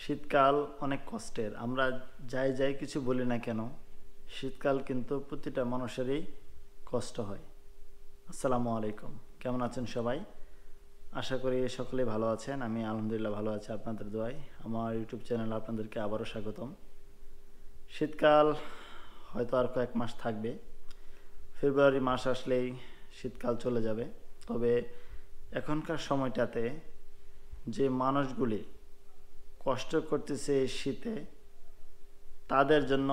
শীতকাল অনেক কষ্টের। আমরা যাই যাই কিছু বলি না কেন, শীতকাল কিন্তু প্রতিটা মানুষেরই কষ্ট হয়। আসসালামু আলাইকুম, কেমন আছেন সবাই? আশা করি সকলেই ভালো আছেন। আমি আলহামদুলিল্লাহ ভালো আছি আপনাদের দোয়ায়। আমার ইউটিউব চ্যানেলে আপনাদেরকে আবারও স্বাগতম। শীতকাল হয়তো আর কয়েক মাস থাকবে। ফেব্রুয়ারি মাস আসলেই শীতকাল চলে যাবে। তবে এখনকার সময়টাতে যে মানুষগুলি কষ্ট করতেছে এই শীতে, তাদের জন্য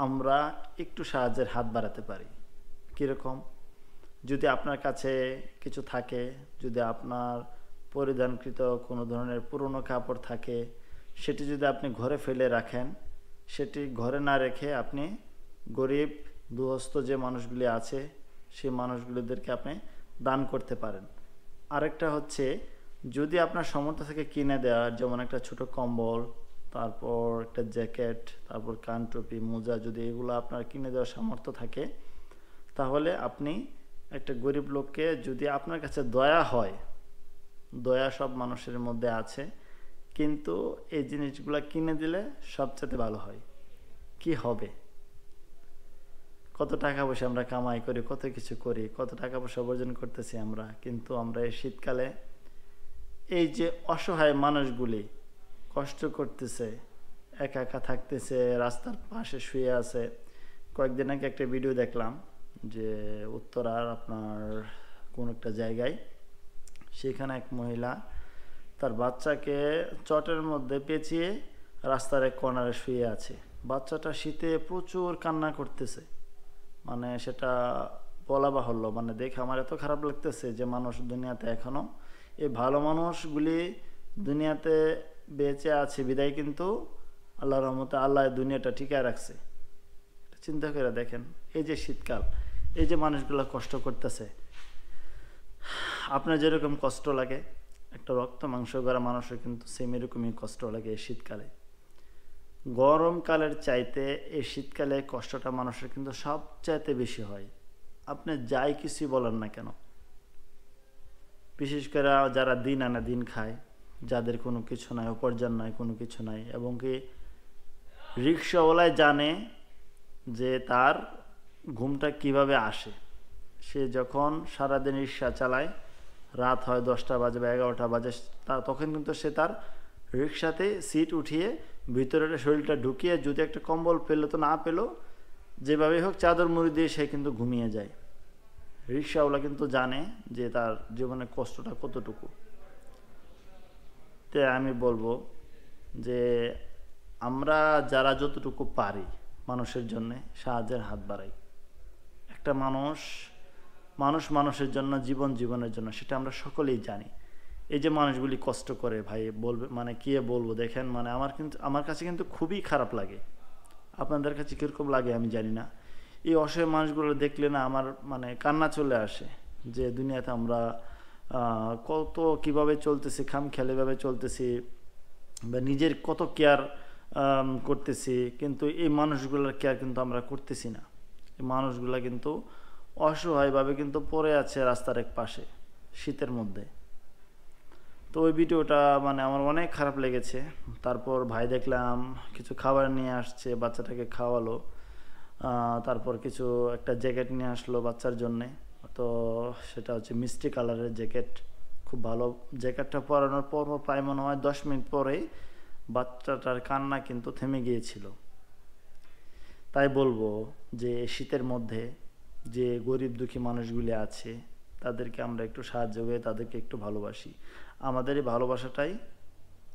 আমরা একটু সাহায্যের হাত বাড়াতে পারি। কীরকম? যদি আপনার কাছে কিছু থাকে, যদি আপনার পরিধানকৃত কোনো ধরনের পুরনো কাপড় থাকে, সেটি যদি আপনি ঘরে ফেলে রাখেন, সেটি ঘরে না রেখে আপনি গরিব দুহস্ত যে মানুষগুলি আছে সেই মানুষগুলিদেরকে আপনি দান করতে পারেন। আরেকটা হচ্ছে, যদি আপনার সামর্থ্য থেকে কিনে দেওয়া, যেমন একটা ছোট কম্বল, তারপর একটা জ্যাকেট, তারপর কান টুপি, মোজা, যদি এগুলো আপনার কিনে দেওয়ার সামর্থ্য থাকে, তাহলে আপনি একটা গরিব লোককে, যদি আপনার কাছে দয়া হয়, দয়া সব মানুষের মধ্যে আছে, কিন্তু এই জিনিসগুলো কিনে দিলে সবচেয়ে ভালো হয়। কি হবে? কত টাকা পয়সা আমরা কামাই করি, কত কিছু করি, কত টাকা পয়সা অর্জন করতেছি আমরা, কিন্তু আমরা এই শীতকালে এই যে অসহায় মানুষগুলি কষ্ট করতেছে, একা একা থাকতেছে, রাস্তার পাশে শুয়ে আছে। কয়েকদিন আগে একটা ভিডিও দেখলাম যে উত্তরার আপনার কোন একটা জায়গায়, সেখানে এক মহিলা তার বাচ্চাকে চটের মধ্যে পেঁচিয়ে রাস্তার এক কর্নারে শুয়ে আছে। বাচ্চাটা শীতে প্রচুর কান্না করতেছে, মানে সেটা বলা বাহুল্য। মানে দেখে আমার এত খারাপ লাগতেছে যে মানুষ দুনিয়াতে এখনো, এই ভালো মানুষগুলি দুনিয়াতে বেঁচে আছে বিদায় কিন্তু আল্লাহর রহমতে আল্লাহ দুনিয়াটা টিকায় রাখছে। চিন্তা করে দেখেন, এই যে শীতকাল, এই যে মানুষগুলো কষ্ট করতেছে, আপনার যেরকম কষ্ট লাগে, একটা রক্ত মাংস গড়া মানুষের কিন্তু সেম এরকমই কষ্ট লাগে এই শীতকালে। গরমকালের চাইতে এই শীতকালে কষ্টটা মানুষের কিন্তু সবচাইতে বেশি হয়। আপনি যাই কিছু বলেন না কেন, বিশেষ করে যারা দিন আনা দিন খায়, যাদের কোনো কিছু নাই, উপার্জন নাই, কোনো কিছু নাই, এবং কি রিক্সাওয়ালায় জানে যে তার ঘুমটা কিভাবে আসে। সে যখন সারাদিন রিক্সা চালায়, রাত হয় 10টা বাজে বা 11টা বাজে, তখন কিন্তু সে তার রিক্সাতে সিট উঠিয়ে ভিতরে শরীরটা ঢুকিয়ে, যদি একটা কম্বল পেলো তো না পেলো, যেভাবে হোক চাদর মুড়ি দিয়ে সে কিন্তু ঘুমিয়ে যায়। রিক্সাওয়ালা কিন্তু জানে যে তার জীবনের কষ্টটা কতটুকু। তাই আমি বলবো যে আমরা যারা যতটুকু পারি মানুষের জন্য সাহায্যের হাত বাড়াই। একটা মানুষের জন্য, জীবনের জন্য, সেটা আমরা সকলেই জানি। এই যে মানুষগুলি কষ্ট করে, ভাই বলবে মানে কি বলবো, দেখেন, মানে আমার কাছে কিন্তু খুবই খারাপ লাগে। আপনাদের কাছে কীরকম লাগে আমি জানি না। এই অসহায় মানুষগুলো দেখলে না আমার মানে কান্না চলে আসে, যে দুনিয়াতে আমরা কত কিভাবে চলতেছি, খামখেয়ালিভাবে চলতেছি, বা নিজের কত কেয়ার করতেছি, কিন্তু এই মানুষগুলোর কেয়ার কিন্তু আমরা করতেছি না। এই মানুষগুলো কিন্তু অসহায়ভাবে কিন্তু পড়ে আছে রাস্তার এক পাশে শীতের মধ্যে। তো ওই ভিডিওটা মানে আমার অনেক খারাপ লেগেছে। তারপর ভাই দেখলাম কিছু খাবার নিয়ে আসছে, বাচ্চাটাকে খাওয়ালো। তারপর কিছু একটা জ্যাকেট নিয়ে আসলো বাচ্চার জন্যে। তো সেটা হচ্ছে মিষ্টি কালারের জ্যাকেট, খুব ভালো। জ্যাকেটটা পরানোর পর প্রায় মনে হয় 10 মিনিট পরেই বাচ্চাটার কান্না কিন্তু থেমে গিয়েছিল। তাই বলবো যে শীতের মধ্যে যে গরিব দুঃখী মানুষগুলি আছে, তাদেরকে আমরা একটু সাহায্য করে তাদেরকে একটু ভালোবাসি। আমাদের এই ভালোবাসাটাই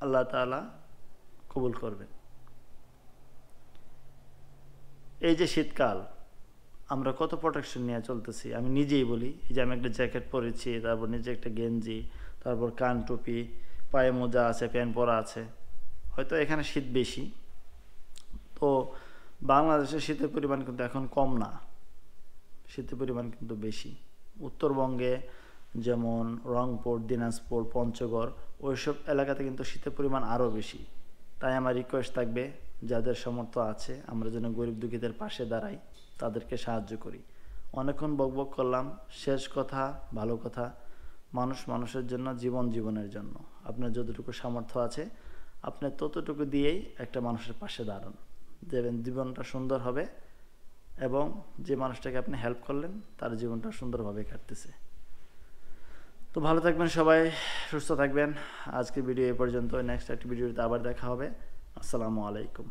আল্লাহ তাআলা কবুল করবেন। এই যে শীতকাল, আমরা কত প্রোটেকশন নিয়ে চলতেছি। আমি নিজেই বলি, এই যে আমি একটা জ্যাকেট পরেছি, তারপর নিচে একটা গেঞ্জি, তারপর কান টুপি, পায়ে মোজা আছে, প্যান্ট পরা আছে। হয়তো এখানে শীত বেশি, তো বাংলাদেশে শীতের পরিমাণ কিন্তু এখন কম না, শীতের পরিমাণ কিন্তু বেশি। উত্তরবঙ্গে যেমন রংপুর, দিনাজপুর, পঞ্চগড়, ওইসব এলাকাতে কিন্তু শীতের পরিমাণ আরও বেশি। তাই আমার রিকোয়েস্ট থাকবে, যাদের সামর্থ্য আছে আমরা যেন গরিব দুঃখীদের পাশে দাঁড়াই, তাদেরকে সাহায্য করি। অনেকক্ষণ বকবক করলাম, শেষ কথা, ভালো কথা, মানুষের জন্য, জীবনের জন্য আপনার যতটুকু সামর্থ্য আছে আপনি ততটুকু দিয়েই একটা মানুষের পাশে দাঁড়ান, দেখবেন জীবনটা সুন্দর হবে এবং যে মানুষটাকে আপনি হেল্প করলেন তার জীবনটা সুন্দরভাবে কাটতেছে। তো ভালো থাকবেন সবাই, সুস্থ থাকবেন। আজকে ভিডিও এই পর্যন্ত, নেক্সট একটা ভিডিওতে আবার দেখা হবে। আসসালামু আলাইকুম।